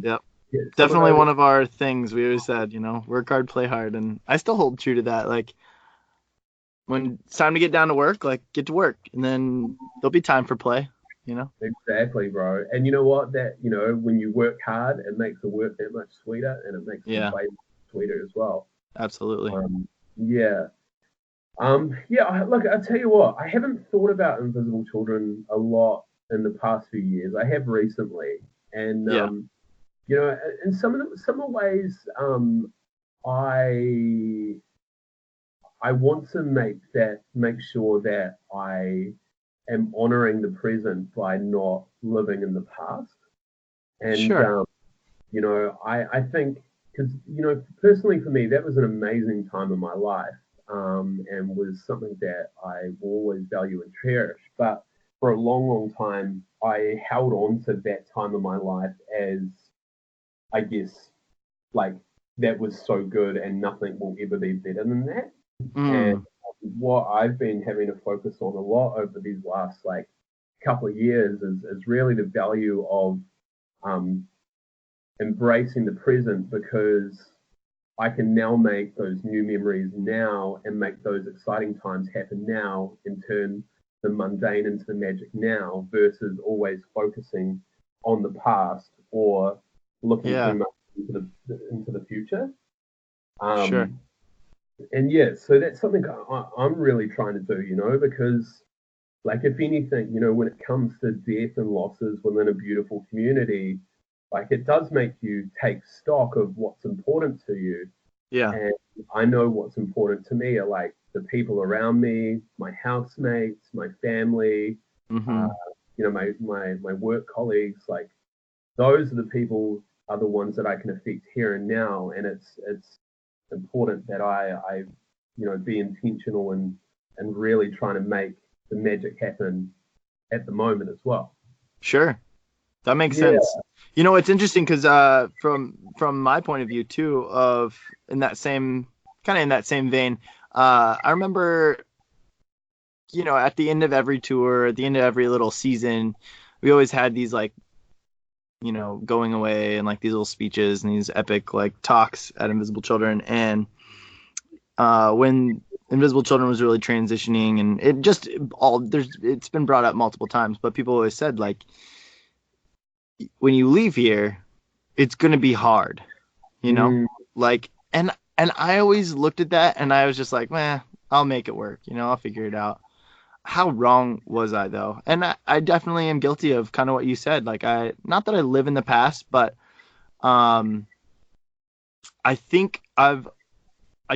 Yep. yeah, some of Definitely those. one of our things we always said, work hard, play hard. And I still hold true to that. Like when it's time to get down to work, like get to work and then there'll be time for play. Exactly, bro. And you know what? That when you work hard, it makes the work that much sweeter, and it makes the Yeah, play sweeter as well. absolutely. Yeah. Yeah. Look, I tell you what, I haven't thought about Invisible Children a lot in the past few years. I have recently, and Yeah, in some of the ways, I I want to make sure that I am honoring the present by not living in the past. And sure. I think because personally for me that was an amazing time in my life, and was something that I will always value and cherish. But for a long, long time, I held on to that time of my life as, I guess, like that was so good and nothing will ever be better than that. And Mm, what I've been having to focus on a lot over these last like couple of years is really the value of um, embracing the present, because I can now make those new memories now and make those exciting times happen now and turn the mundane into the magic now versus always focusing on the past or looking too yeah, much into the future. sure. Um, and yeah, so that's something I'm really trying to do, because like if anything, when it comes to death and losses within a beautiful community, like it does make you take stock of what's important to you. Yeah. And I know what's important to me are like the people around me, my housemates, my family, uh, Hmm. my work colleagues. Like those are the people are the ones that I can affect here and now, and it's important that I be intentional and really trying to make the magic happen at the moment as well. Sure. That makes Yeah. sense. It's interesting because from my point of view too, of in that same kind of in that same vein, I remember at the end of every tour, at the end of every little season, we always had these like, going away and like these little speeches and these epic like talks at Invisible Children. And when Invisible Children was really transitioning, and it's been brought up multiple times, but people always said like, when you leave here, it's gonna be hard, Mm, like, and I always looked at that and I was just like, man, I'll make it work, I'll figure it out. How wrong was I though? And I definitely am guilty of kind of what you said. Like, not that I live in the past, but um, I think I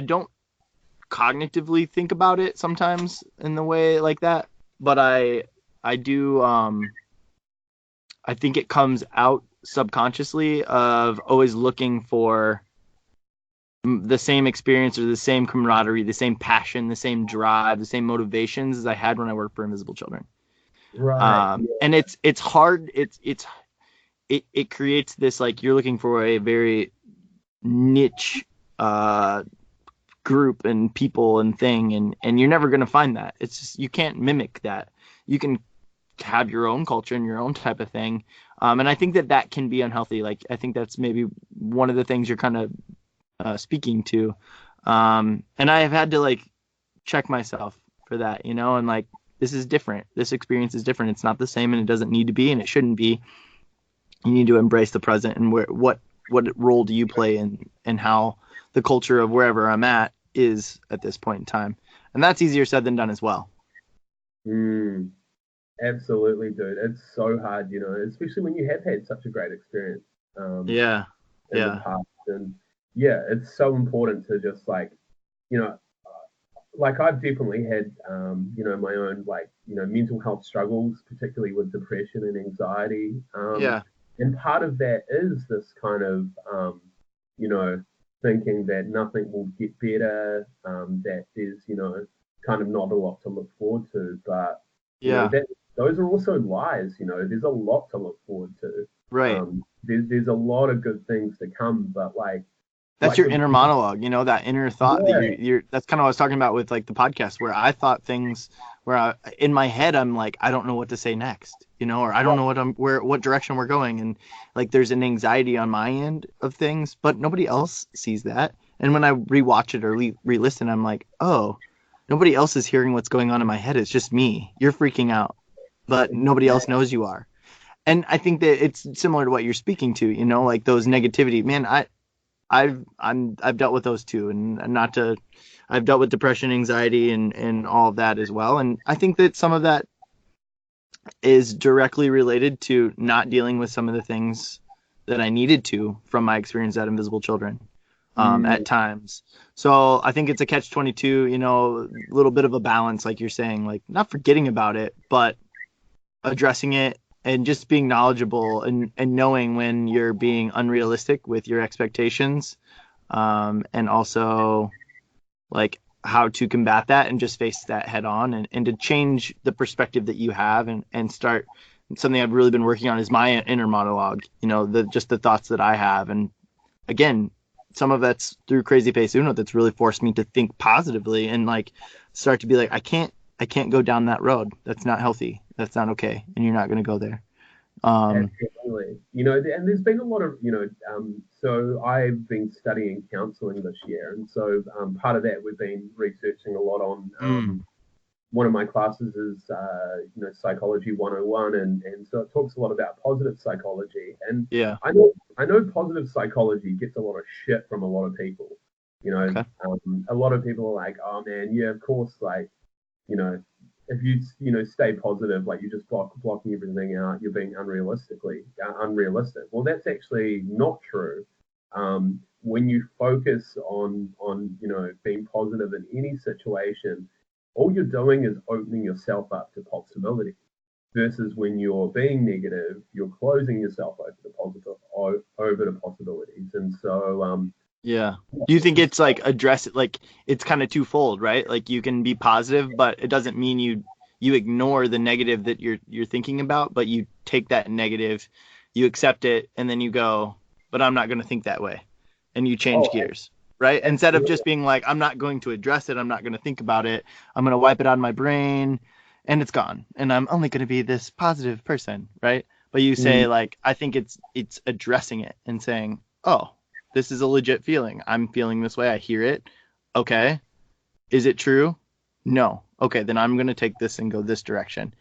don't cognitively think about it sometimes in the way like that, but I do. I think it comes out subconsciously of always looking for the same experience or the same camaraderie, the same passion, the same drive, the same motivations as I had when I worked for Invisible Children. right. And it's hard. It creates this, like, you're looking for a very niche group and people and thing, and you're never going to find that. It's just, you can't mimic that. You can have your own culture and your own type of thing. And I think that can be unhealthy. Like, I think that's maybe one of the things you're kind of speaking to. And I have had to like check myself for that, and like, this is different. This experience is different. It's not the same, and it doesn't need to be, and it shouldn't be. You need to embrace the present, and what role do you play in, and how the culture of wherever I'm is at this point in time. And that's easier said than done as well. Mm, absolutely, dude. It's so hard, especially when you have had such a great experience Yeah. in the Yeah. past. And yeah, it's so important to just like, you know, like I've definitely had, my own like, mental health struggles, particularly with depression and anxiety. Yeah. And part of that is this kind of, you know, thinking that nothing will get better, that there's, kind of not a lot to look forward to. But, Yeah. that those are also lies. There's a lot to look forward to. Right. There's a lot of good things to come, but That's like your the inner monologue, that inner thought that yeah, you're that's kind of what I was talking about with like the podcast, where I thought things where in my head, I'm like, I don't know what to say next, or I don't know what direction we're going. And like, there's an anxiety on my end of things, but nobody else sees that. And when I rewatch it or re-listen, I'm like, oh, nobody else is hearing what's going on in my head. It's just me. You're freaking out, but nobody else knows you are. And I think that it's similar to what you're speaking to, like those negativity, man. I've dealt with those too, and not to, I've dealt with depression, anxiety, and all of that as well. And I think that some of that is directly related to not dealing with some of the things that I needed to from my experience at Invisible Children, mm, at times. So I think it's a catch-22, a little bit of a balance, like you're saying, like not forgetting about it, but addressing it and just being knowledgeable, and knowing when you're being unrealistic with your expectations, and also like how to combat that and just face that head on, and to change the perspective that you have, and start something I've really been working on is my inner monologue, just the thoughts that I have. And again, some of that's through Crazy Face Uno that's really forced me to think positively, and like start to be like, I can't go down that road. That's not healthy. That's not okay. And you're not going to go there. Um, absolutely. And there's been a lot of, so I've been studying counseling this year. And so part of that, we've been researching a lot on, mm, one of my classes is, Psychology 101. And so it talks a lot about positive psychology. And yeah. I know positive psychology gets a lot of shit from a lot of people. Okay. A lot of people are like, oh man, yeah, of course, like, you know, if you stay positive, like you're just blocking everything out, you're being unrealistic. Well, that's actually not true. When you focus on being positive in any situation, all you're doing is opening yourself up to possibility. Versus when you're being negative, you're closing yourself over to possibilities. And so, Yeah. Do you think it's like like it's kind of twofold, right? Like you can be positive, but it doesn't mean you ignore the negative that you're thinking about, but you take that negative, you accept it, and then you go, but I'm not going to think that way, and you change oh, gears. right? Instead of Absolutely. just being like, I'm not going to address it, I'm not going to think about it, I'm going to wipe it out of my brain, and it's gone, and I'm only going to be this positive person, right? But you say Mm, like, I think it's addressing it and saying, oh, this is a legit feeling. I'm feeling this way. I hear it. Okay. Is it true? No. Okay, then I'm going to take this and go this direction.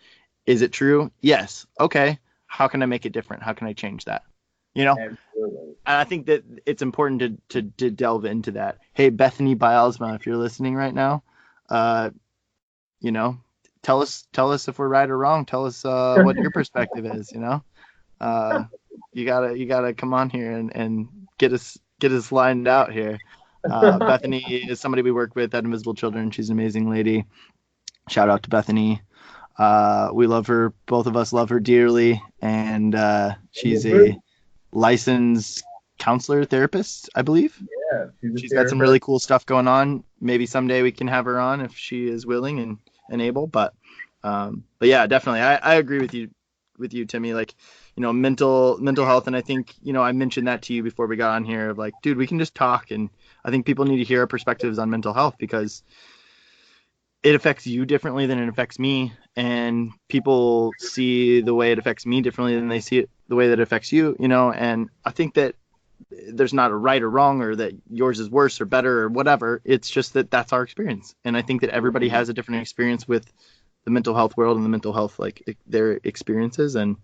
Is it true? Yes. Okay. How can I make it different? How can I change that? You know? absolutely. And I think that it's important to delve into that. Hey, Bethany Bilesma, if you're listening right now, uh, you know, tell us if we're right or wrong. Tell us what your perspective is. Uh, you gotta come on here and get us lined out here. Bethany is somebody we work with at Invisible Children. She's an amazing lady. Shout out to Bethany. We love her. Both of us love her dearly, and she's a licensed counselor therapist, I believe. Yeah, she's a She's got some therapist. really cool stuff going on. Maybe someday we can have her on if she is willing and able. But yeah, definitely, I agree with you, Timmy. Like, mental health, and I think I mentioned that to you before we got on here. Of like, dude, we can just talk, and I think people need to hear our perspectives on mental health because it affects you differently than it affects me, and people see the way it affects me differently than they see it the way that it affects you. And I think that there's not a right or wrong or that yours is worse or better or whatever. It's just that that's our experience. And I think that everybody Mm, has a different experience with the mental health world and the mental health, like their experiences. And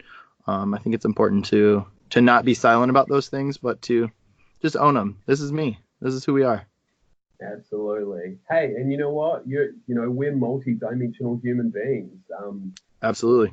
I think it's important to not be silent about those things, but to just own them. This is me. This is who we are. absolutely. Hey, and you know what? We're multi-dimensional human beings. Absolutely.